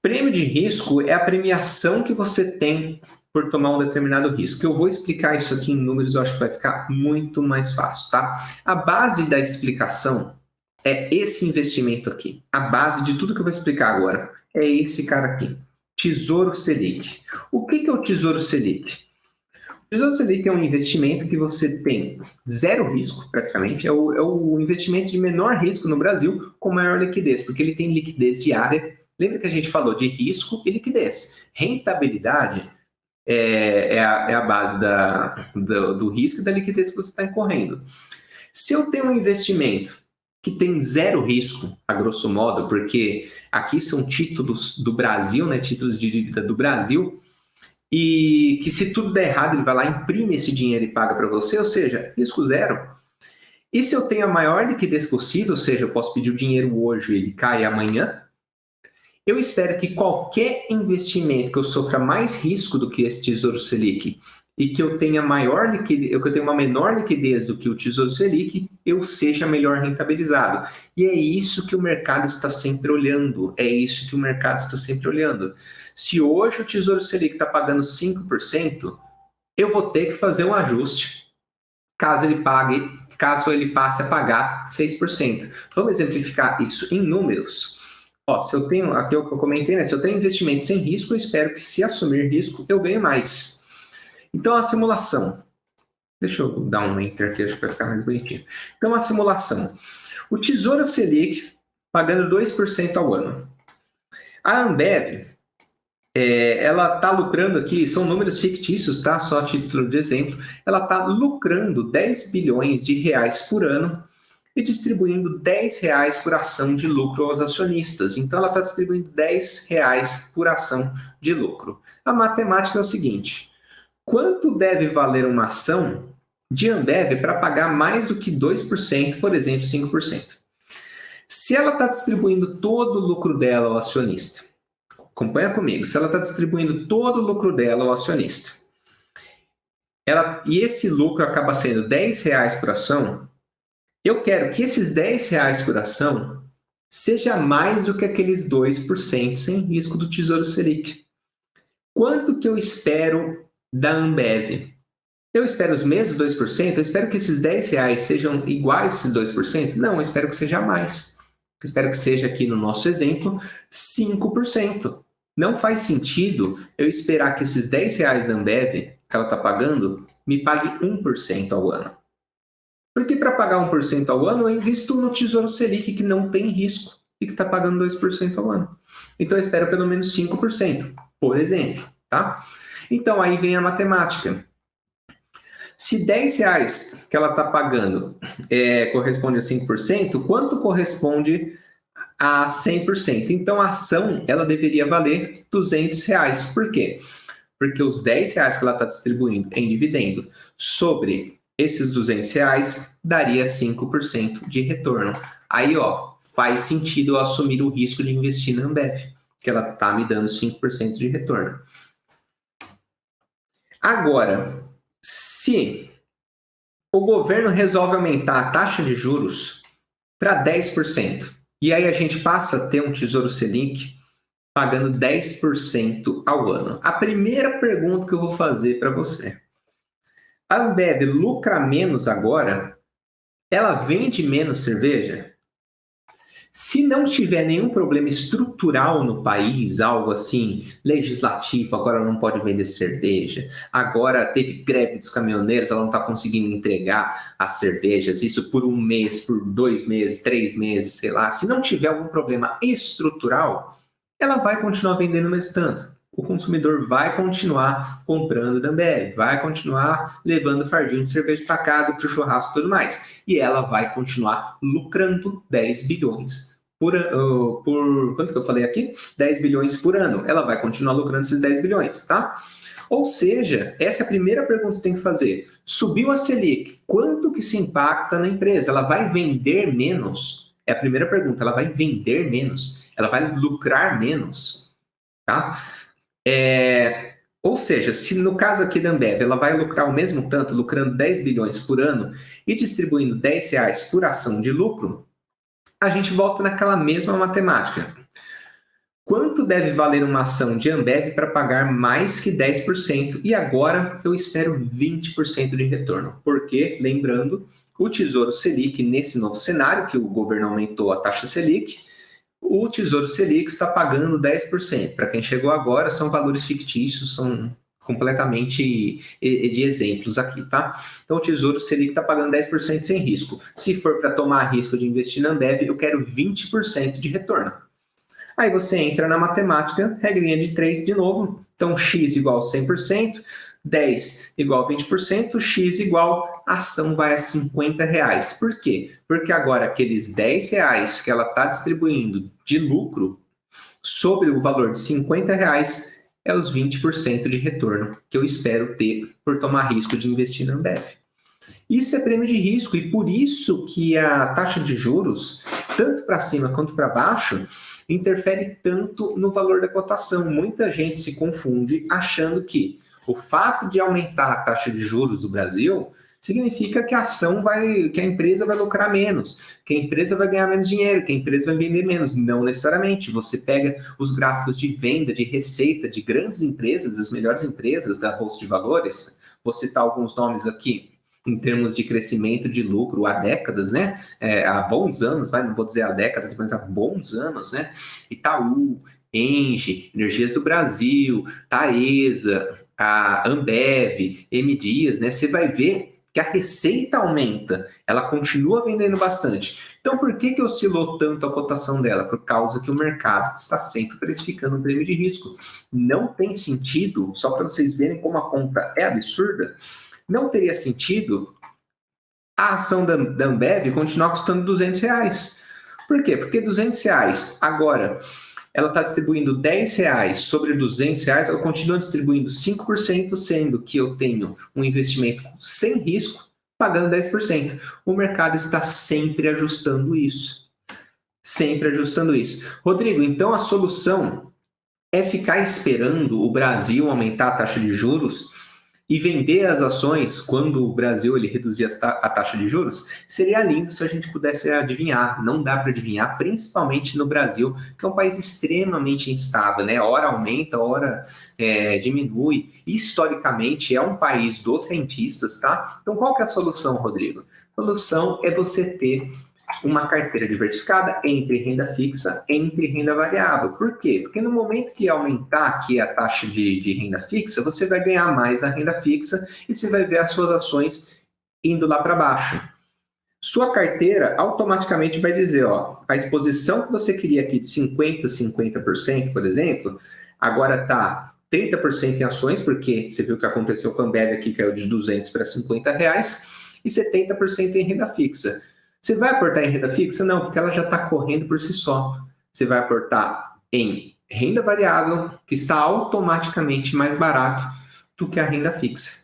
Prêmio de risco é a premiação que você tem por tomar um determinado risco. Eu vou explicar isso aqui em números, eu acho que vai ficar muito mais fácil, tá? A base da explicação é esse investimento aqui. A base de tudo que eu vou explicar agora é esse cara aqui. Tesouro Selic. O que é o Tesouro Selic? O Tesouro Selic é um investimento que você tem zero risco, praticamente. É o investimento de menor risco no Brasil com maior liquidez, porque ele tem liquidez diária. Lembra que a gente falou de risco e liquidez. Rentabilidade é a base do risco e da liquidez que você está incorrendo. Se eu tenho um investimento que tem zero risco, a grosso modo, porque aqui são títulos do Brasil, né, títulos de dívida do Brasil, e que se tudo der errado, ele vai lá, imprime esse dinheiro e paga para você, ou seja, risco zero. E se eu tenho a maior liquidez possível, ou seja, eu posso pedir o dinheiro hoje e ele cai amanhã, eu espero que qualquer investimento que eu sofra mais risco do que esse Tesouro Selic e que eu tenha maior liquidez, que eu tenha uma menor liquidez do que o Tesouro Selic, eu seja melhor rentabilizado. E é isso que o mercado está sempre olhando. É isso que o mercado está sempre olhando. Se hoje o Tesouro Selic está pagando 5%, eu vou ter que fazer um ajuste caso ele passe a pagar 6%. Vamos exemplificar isso em números. Ó, se eu tenho, aqui é o que eu comentei, né? Se eu tenho investimento sem risco, eu espero que se assumir risco, eu ganhe mais. Então, a simulação. Deixa eu dar um enter aqui, acho que vai ficar mais bonitinho. Então, a simulação. O Tesouro Selic pagando 2% ao ano. A Ambev, ela está lucrando aqui, são números fictícios, tá? Só a título de exemplo. Ela está lucrando 10 bilhões de reais por ano e distribuindo R$10 por ação de lucro aos acionistas. Então, ela está distribuindo R$10 por ação de lucro. A matemática é o seguinte: quanto deve valer uma ação de Ambev para pagar mais do que 2%, por exemplo, 5%? Se ela está distribuindo todo o lucro dela ao acionista, acompanha comigo, se ela está distribuindo todo o lucro dela ao acionista, e esse lucro acaba sendo R$10 por ação, eu quero que esses R$10 por ação seja mais do que aqueles 2% sem risco do Tesouro Selic. Quanto que eu espero da Ambev? Eu espero os mesmos 2%? Eu espero que esses R$10 sejam iguais a esses 2%? Não, eu espero que seja mais. Eu espero que seja aqui no nosso exemplo 5%. Não faz sentido eu esperar que esses R$10 da Ambev que ela está pagando me pague 1% ao ano. Porque para pagar 1% ao ano, eu invisto no Tesouro Selic, que não tem risco e que está pagando 2% ao ano. Então, eu espero pelo menos 5%, por exemplo, tá? Então, aí vem a matemática. Se R$10 que ela está pagando corresponde a 5%, quanto corresponde a 100%? Então, a ação ela deveria valer R$200. Por quê? Porque os R$10 que ela está distribuindo em dividendo sobre esses R$200 daria 5% de retorno. Aí, ó, faz sentido eu assumir o risco de investir na Ambev, que ela está me dando 5% de retorno. Agora, se o governo resolve aumentar a taxa de juros para 10%, e aí a gente passa a ter um Tesouro Selic pagando 10% ao ano. A primeira pergunta que eu vou fazer para você: a Ambev lucra menos agora? Ela vende menos cerveja? Se não tiver nenhum problema estrutural no país, algo assim, legislativo, agora não pode vender cerveja, agora teve greve dos caminhoneiros, ela não está conseguindo entregar as cervejas, isso por 1 mês, por 2 meses, 3 meses, sei lá. Se não tiver algum problema estrutural, ela vai continuar vendendo mais tanto. O consumidor vai continuar comprando da Ambev, vai continuar levando fardinho de cerveja para casa, para o churrasco e tudo mais. E ela vai continuar lucrando 10 bilhões por quanto que eu falei aqui? 10 bilhões por ano. Ela vai continuar lucrando esses 10 bilhões, tá? Ou seja, essa é a primeira pergunta que você tem que fazer. Subiu a Selic, quanto que se impacta na empresa? Ela vai vender menos? É a primeira pergunta. Ela vai vender menos? Ela vai lucrar menos? Tá? Ou seja, se no caso aqui da Ambev, ela vai lucrar o mesmo tanto, lucrando 10 bilhões por ano e distribuindo R$10 por ação de lucro, a gente volta naquela mesma matemática. Quanto deve valer uma ação de Ambev para pagar mais que 10%? E agora eu espero 20% de retorno. Porque, lembrando, o Tesouro Selic, nesse novo cenário, que o governo aumentou a taxa Selic, o Tesouro Selic está pagando 10%. Para quem chegou agora, são valores fictícios, são completamente de exemplos aqui, tá? Então, o Tesouro Selic está pagando 10% sem risco. Se for para tomar risco de investir na Ambev, eu quero 20% de retorno. Aí você entra na matemática, regrinha de 3 de novo. Então, x igual a 100%, 10 igual a 20%, x igual a ação vai a R$50. Por quê? Porque agora aqueles R$10 que ela está distribuindo de lucro sobre o valor de R$50 é os 20% de retorno que eu espero ter por tomar risco de investir na Ambev. Isso é prêmio de risco e por isso que a taxa de juros, tanto para cima quanto para baixo, interfere tanto no valor da cotação. Muita gente se confunde achando que o fato de aumentar a taxa de juros do Brasil significa que a que a empresa vai lucrar menos, que a empresa vai ganhar menos dinheiro, que a empresa vai vender menos. Não necessariamente. Você pega os gráficos de venda, de receita de grandes empresas, as melhores empresas da Bolsa de Valores, vou citar alguns nomes aqui, em termos de crescimento de lucro há décadas, né? Há bons anos, não vou dizer há décadas, mas há bons anos, né? Itaú, Engie, Energias do Brasil, Taesa, a Ambev, M Dias, né? Você vai ver que a receita aumenta, ela continua vendendo bastante. Então, por que oscilou tanto a cotação dela? Por causa que o mercado está sempre precificando um prêmio de risco. Não tem sentido, só para vocês verem como a conta é absurda, não teria sentido a ação da Ambev continuar custando R$200. Por quê? Porque R$200 agora, ela está distribuindo R$10 sobre R$200, ela continua distribuindo 5%, sendo que eu tenho um investimento sem risco, pagando 10%. O mercado está sempre ajustando isso. Sempre ajustando isso. Rodrigo, então a solução é ficar esperando o Brasil aumentar a taxa de juros e vender as ações quando o Brasil ele reduzir a taxa de juros? Seria lindo se a gente pudesse adivinhar. Não dá para adivinhar, principalmente no Brasil, que é um país extremamente instável, né? Hora aumenta, hora diminui. Historicamente, é um país dos rentistas, tá? Então, qual que é a solução, Rodrigo? A solução é você ter uma carteira diversificada entre renda fixa e entre renda variável. Por quê? Porque no momento que aumentar aqui a taxa de renda fixa, você vai ganhar mais na renda fixa e você vai ver as suas ações indo lá para baixo. Sua carteira automaticamente vai dizer, a exposição que você queria aqui de 50%, por exemplo, agora está 30% em ações, porque você viu o que aconteceu com a Ambev aqui, caiu de R$200 para R$50, e 70% em renda fixa. Você vai aportar em renda fixa? Não, porque ela já está correndo por si só. Você vai aportar em renda variável, que está automaticamente mais barato do que a renda fixa.